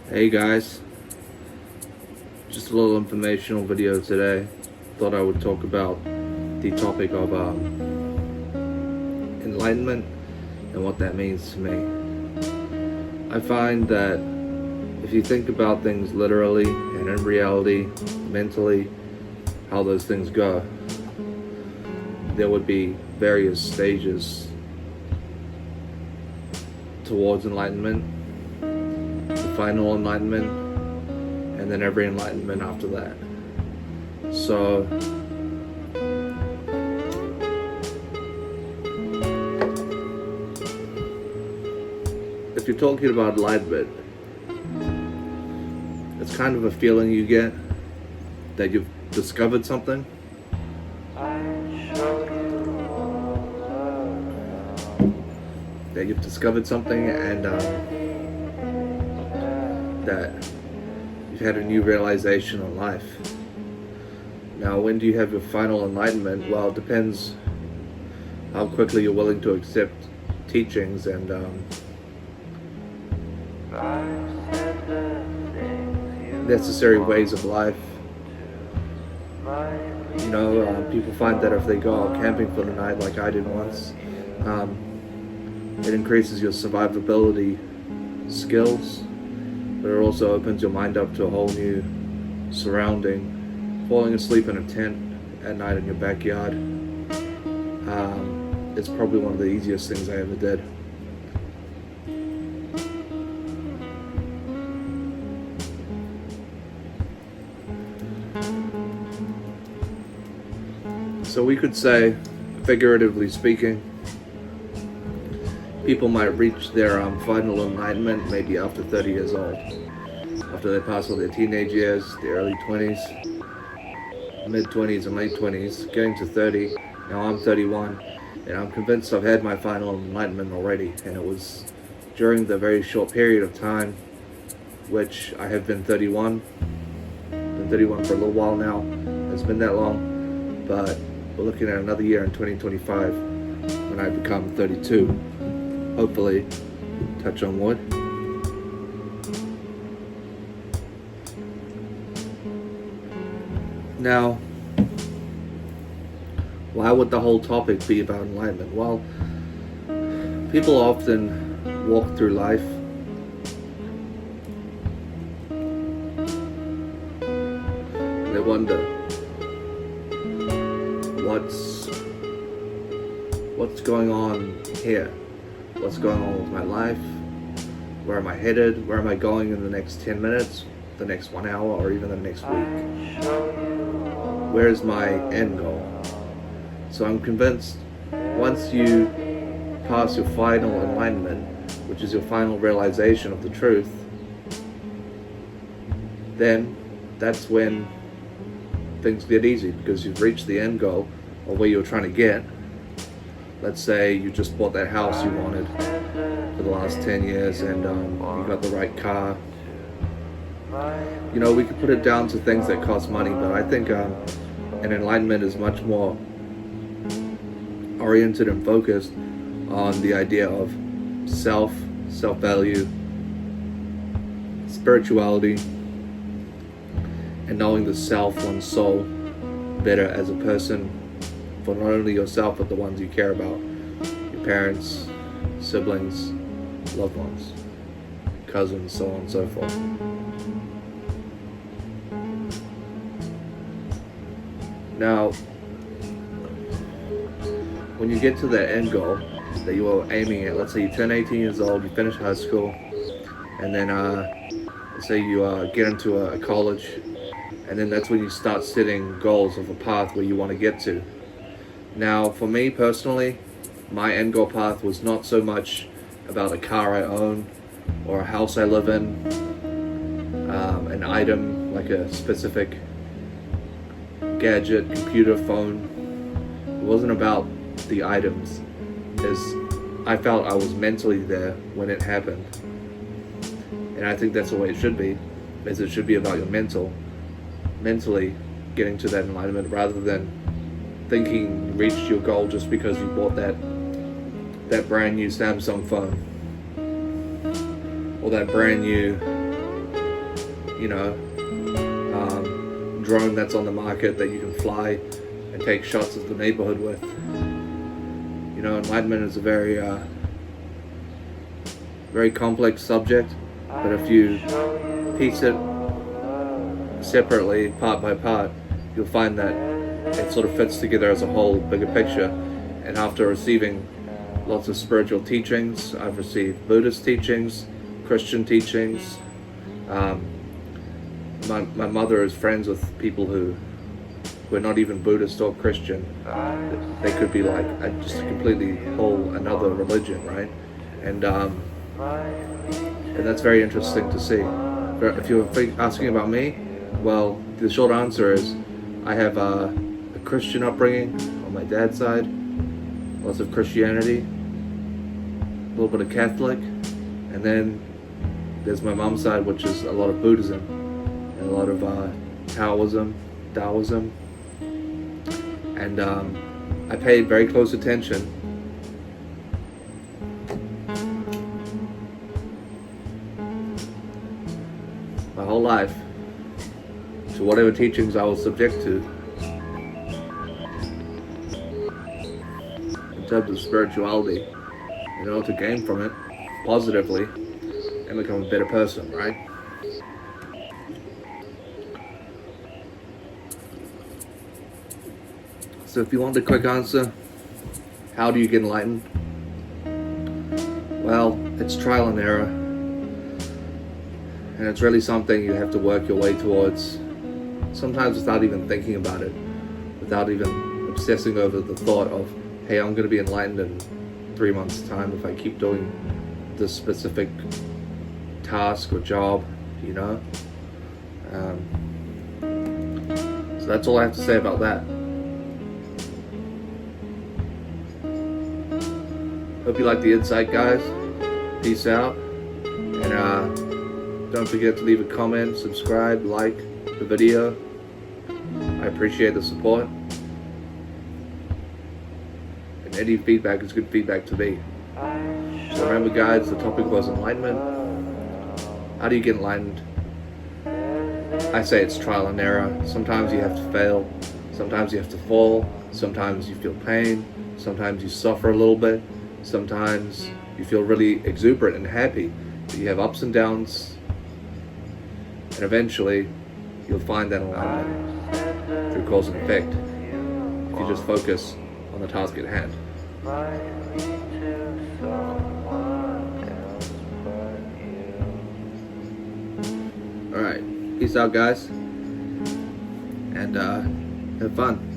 Hey guys, just a little informational video today. Thought I would talk about the topic of enlightenment and what that means to me. I find that if you think about things literally and in reality, mentally, how those things go, there would be various stages towards enlightenment, the final enlightenment, and then every enlightenment after that. So if you're talking about enlightenment, it's kind of a feeling you get that you've discovered something. That you've discovered something and that you've had a new realization on life. Now, when do you have your final enlightenment? Well, it depends how quickly you're willing to accept teachings and necessary ways of life. People find that if they go out camping for the night, like I did once, it increases your survivability skills, but it also opens your mind up to a whole new surrounding. Falling asleep in a tent at night in your backyard, it's probably one of the easiest things I ever did. So we could say, figuratively speaking, people might reach their final enlightenment maybe after 30 years old. After they pass all their teenage years, the early 20s, mid-20s and late 20s, getting to 30. Now I'm 31, and I'm convinced I've had my final enlightenment already. And it was during the very short period of time which I have been 31. Been 31 for a little while now. It's been that long, but we're looking at another year in 2025 when I become 32. Hopefully, touch on wood. Now, why would the whole topic be about enlightenment? Well, people often walk through life and they wonder, what's going on here? What's going on with my life? Where am I headed? Where am I going in the next 10 minutes, the next 1 hour, or even the next week? Where is my end goal? So I'm convinced once you pass your final enlightenment, which is your final realization of the truth, then that's when things get easy, because you've reached the end goal or where you're trying to get. Let's say you just bought that house you wanted for the last 10 years and you got the right car. We could put it down to things that cost money, but I think an enlightenment is much more oriented and focused on the idea of self-value, spirituality, and knowing the self, one's soul, better as a person, for not only yourself but the ones you care about, your parents, siblings, loved ones, cousins, so on and so forth. Now, when you get to that end goal that you are aiming at, let's say you turn 18 years old, you finish high school, and then let's say you get into a college, and then that's when you start setting goals of a path where you want to get to. Now, for me personally, my end goal path was not so much about a car I own or a house I live in, an item like a specific gadget, computer, phone. It wasn't about the items, as I felt I was mentally there when it happened. And I think that's the way it should be, is it should be about your mentally getting to that enlightenment, rather than thinking you reached your goal just because you bought that brand new Samsung phone, or that brand new drone that's on the market that you can fly and take shots of the neighborhood with. Enlightenment is a very complex subject, but if you piece it separately, part by part, you'll find that it sort of fits together as a whole, bigger picture. And after receiving lots of spiritual teachings, I've received Buddhist teachings, Christian teachings. My mother is friends with people who are not even Buddhist or Christian. They could be like just a completely whole another religion, right? And that's very interesting to see. But if you're asking about me, well, the short answer is I have a Christian upbringing on my dad's side, lots of Christianity, a little bit of Catholic, and then there's my mom's side, which is a lot of Buddhism and a lot of Taoism, and I paid very close attention my whole life to whatever teachings I was subject to in terms of spirituality, to gain from it positively and become a better person, right? So if you want a quick answer, how do you get enlightened? Well, it's trial and error. And it's really something you have to work your way towards, sometimes without even thinking about it, without even obsessing over the thought of, hey, I'm going to be enlightened in 3 months' time if I keep doing this specific task or job, So that's all I have to say about that. Hope you like the insight, guys. Peace out. And don't forget to leave a comment, subscribe, like the video. I appreciate the support. And any feedback is good feedback to me. So remember, guys, the topic was enlightenment. How do you get enlightened? I say it's trial and error. Sometimes you have to fail. Sometimes you have to fall. Sometimes you feel pain. Sometimes you suffer a little bit. Sometimes you feel really exuberant and happy. But you have ups and downs. And eventually, you'll find that enlightenment through cause and effect if you just focus on the task at hand. Alright, peace out, guys, and have fun.